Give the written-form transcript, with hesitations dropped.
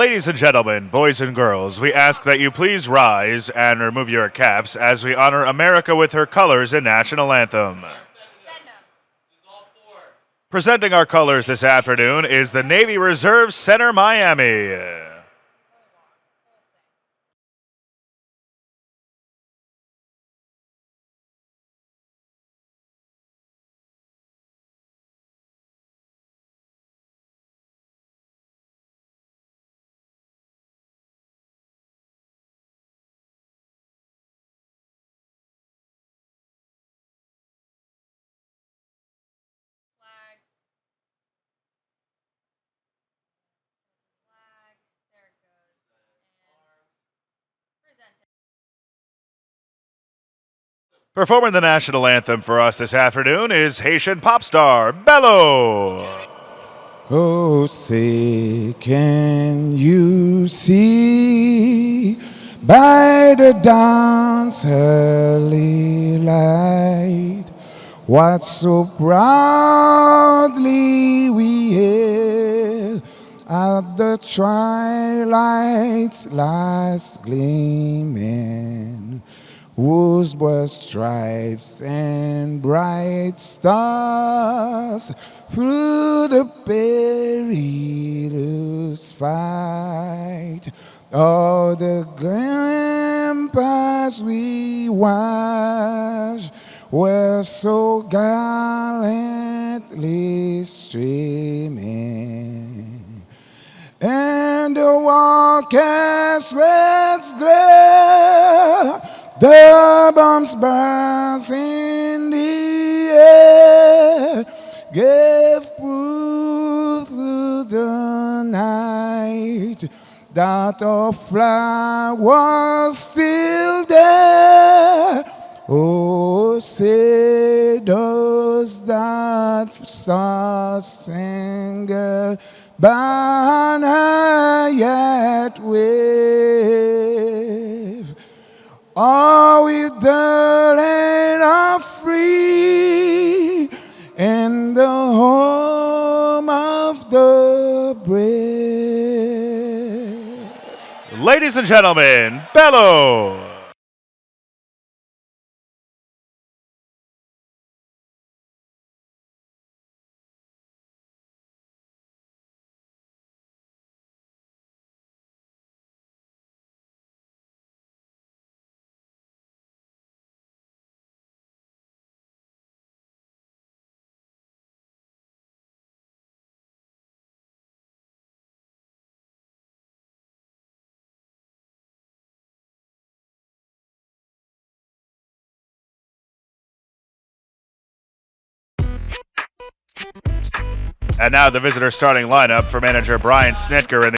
Ladies and gentlemen, boys and girls, we ask that you please rise and remove your caps as we honor America with her colors and national anthem. Presenting our colors this afternoon is the Navy Reserve Center Miami. Performing the national anthem for us this afternoon is Haitian pop star Bello. Oh, say, can you see by the dawn's early light what so proudly we hailed at the twilight's last gleaming, whose were stripes and bright stars through the perilous fight. All the ramparts we watched were so gallantly streaming, and the war castlets glare, the bombs burst in the air, gave proof through the night that our flag was still there. Oh, say does that star-spangled banner yet wave? Are we the land of free and the home of the brave? Ladies and gentlemen, Bello. And now the visitor starting lineup for manager Brian Snitker in the